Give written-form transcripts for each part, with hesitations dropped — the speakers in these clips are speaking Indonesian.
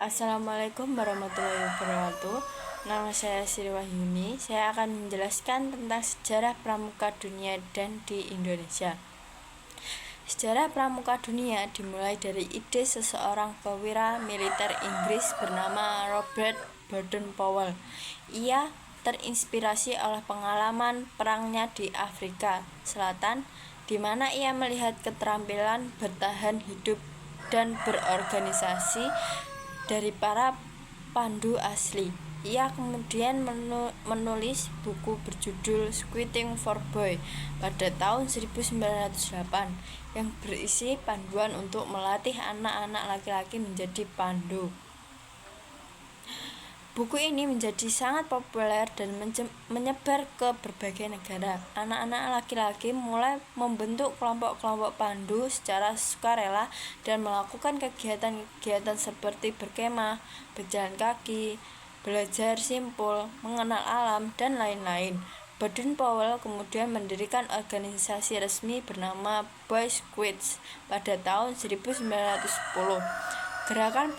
Assalamualaikum warahmatullahi wabarakatuh. Nama saya Sri Wahyuni. Saya akan menjelaskan tentang sejarah pramuka dunia dan di Indonesia. Sejarah pramuka dunia dimulai dari ide seseorang perwira militer Inggris bernama Robert Baden-Powell. Ia terinspirasi oleh pengalaman perangnya di Afrika Selatan, di mana ia melihat keterampilan bertahan hidup dan berorganisasi dari para pandu asli. Ia kemudian menulis buku berjudul Scouting for Boys pada tahun 1908 yang berisi panduan untuk melatih anak-anak laki-laki menjadi pandu. Buku ini menjadi sangat populer dan menyebar ke berbagai negara. Anak-anak laki-laki mulai membentuk kelompok-kelompok pandu secara sukarela dan melakukan kegiatan-kegiatan seperti berkemah, berjalan kaki, belajar simpul, mengenal alam, dan lain-lain. Baden-Powell kemudian mendirikan organisasi resmi bernama Boy Scouts pada tahun 1910. Gerakan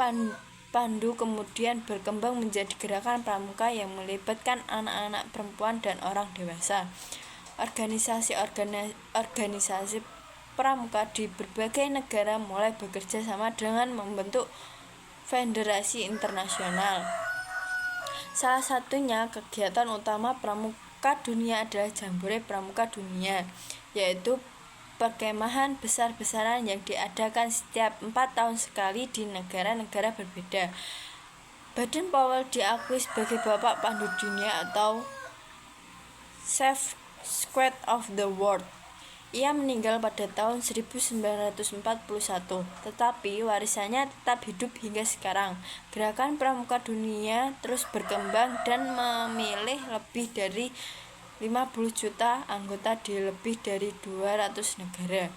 Pandu kemudian berkembang menjadi gerakan pramuka yang melibatkan anak-anak, perempuan, dan orang dewasa. Organisasi pramuka di berbagai negara mulai bekerja sama dengan membentuk federasi internasional. Salah satunya kegiatan utama pramuka dunia adalah Jambore Pramuka Dunia, yaitu perkemahan besar-besaran yang diadakan setiap 4 tahun sekali di negara-negara berbeda. Baden-Powell diakui sebagai bapak pandu dunia atau Chief Scout of the World. Ia meninggal pada tahun 1941, tetapi warisannya tetap hidup hingga sekarang. Gerakan pramuka dunia terus berkembang dan memilih lebih dari 50 juta anggota di lebih dari 200 negara.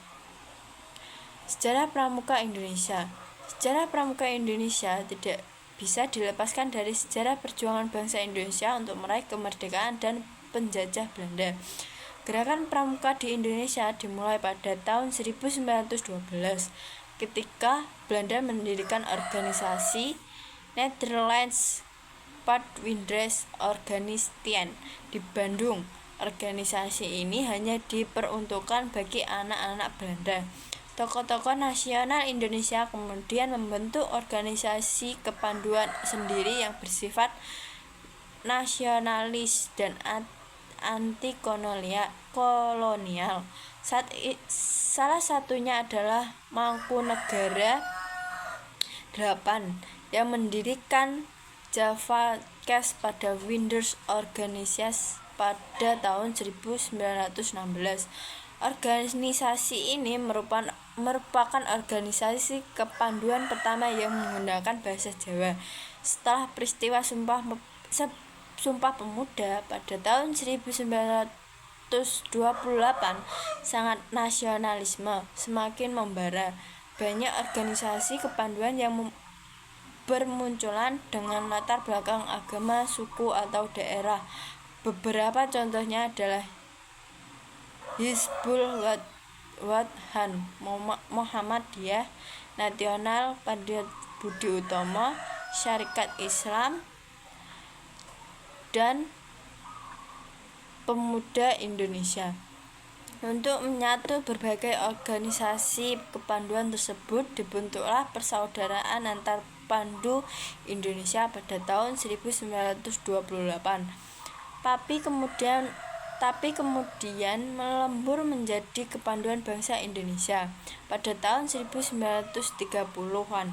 Sejarah pramuka Indonesia. Sejarah pramuka Indonesia tidak bisa dilepaskan dari sejarah perjuangan bangsa Indonesia untuk meraih kemerdekaan dan penjajah Belanda. Gerakan pramuka di Indonesia dimulai pada tahun 1912 ketika Belanda mendirikan organisasi Nederlands Padwindra's Organisation di Bandung. Organisasi ini hanya diperuntukkan bagi anak-anak Belanda. Tokoh-tokoh nasional Indonesia kemudian membentuk organisasi kepanduan sendiri yang bersifat nasionalis dan anti kolonial. Salah satunya adalah Mangkunegara 8 yang mendirikan Java Case pada Winders Organization pada tahun 1916. Organisasi ini merupakan organisasi kepanduan pertama yang menggunakan bahasa Jawa. Setelah peristiwa Sumpah Pemuda pada tahun 1928, sangat nasionalisme semakin membara. Banyak organisasi kepanduan yang bermunculan dengan latar belakang agama, suku, atau daerah. Beberapa contohnya adalah Hizbul Wathan, Muhammadiyah, Nasional Patriot Budi Utomo, Syarikat Islam, dan Pemuda Indonesia. Untuk menyatu berbagai organisasi kepanduan tersebut, dibentuklah persaudaraan antar pandu Indonesia pada tahun 1928. Tapi kemudian melembur menjadi kepanduan bangsa Indonesia pada tahun 1930-an.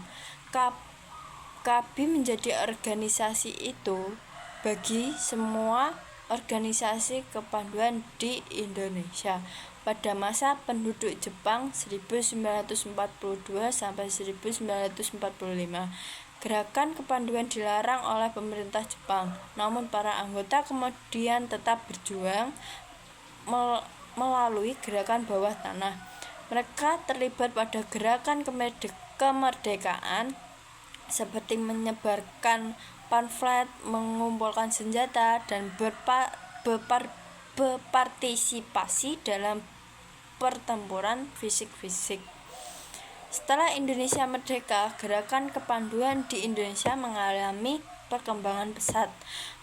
KABI menjadi organisasi itu bagi semua organisasi kepanduan di Indonesia pada masa penduduk Jepang 1942 sampai 1945. Gerakan kepanduan dilarang oleh pemerintah Jepang, namun para anggota kemudian tetap berjuang melalui gerakan bawah tanah. Mereka terlibat pada gerakan kemerdekaan seperti menyebarkan pamflet, mengumpulkan senjata, dan berpartisipasi dalam pertempuran fisik-fisik. Setelah Indonesia merdeka, gerakan kepanduan di Indonesia mengalami perkembangan pesat.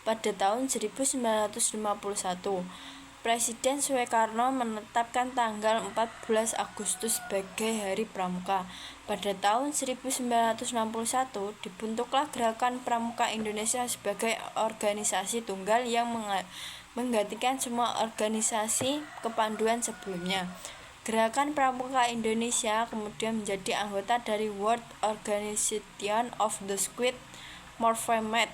Pada tahun 1951, Presiden Soekarno menetapkan tanggal 14 Agustus sebagai Hari Pramuka. Pada tahun 1961, dibentuklah Gerakan Pramuka Indonesia sebagai organisasi tunggal yang menggantikan semua organisasi kepanduan sebelumnya. Gerakan Pramuka Indonesia kemudian menjadi anggota dari World Organization of the Squid Morphemed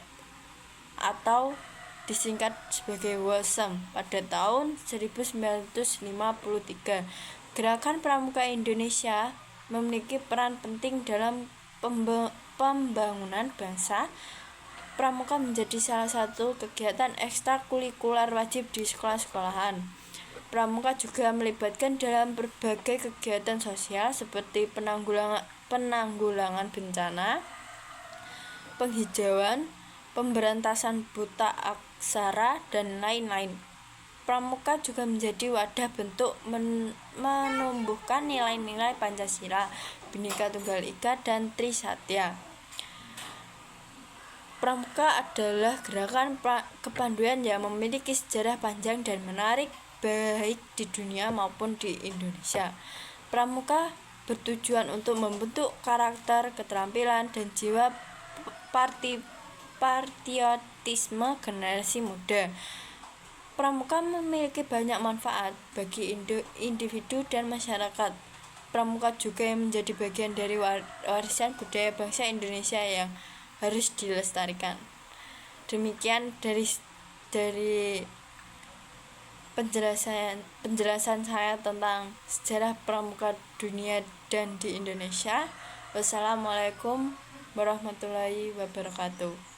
atau disingkat sebagai WOSM pada tahun 1953. Gerakan Pramuka Indonesia memiliki peran penting dalam pembangunan bangsa. Pramuka menjadi salah satu kegiatan ekstrakurikuler wajib di sekolah-sekolahan. Pramuka juga melibatkan dalam berbagai kegiatan sosial seperti penanggulangan bencana, penghijauan, pemberantasan buta aksara, dan lain-lain. Pramuka juga menjadi wadah bentuk menumbuhkan nilai-nilai Pancasila, Bhinneka Tunggal Ika, dan Trisatya. Pramuka adalah gerakan kepanduan yang memiliki sejarah panjang dan menarik baik di dunia maupun di Indonesia. Pramuka bertujuan untuk membentuk karakter, keterampilan, dan jiwa patriotisme generasi muda. Pramuka memiliki banyak manfaat bagi individu dan masyarakat. Pramuka juga yang menjadi bagian dari warisan budaya bangsa Indonesia yang harus dilestarikan. Demikian dari penjelasan saya tentang sejarah pramuka dunia dan di Indonesia. Wassalamualaikum warahmatullahi wabarakatuh.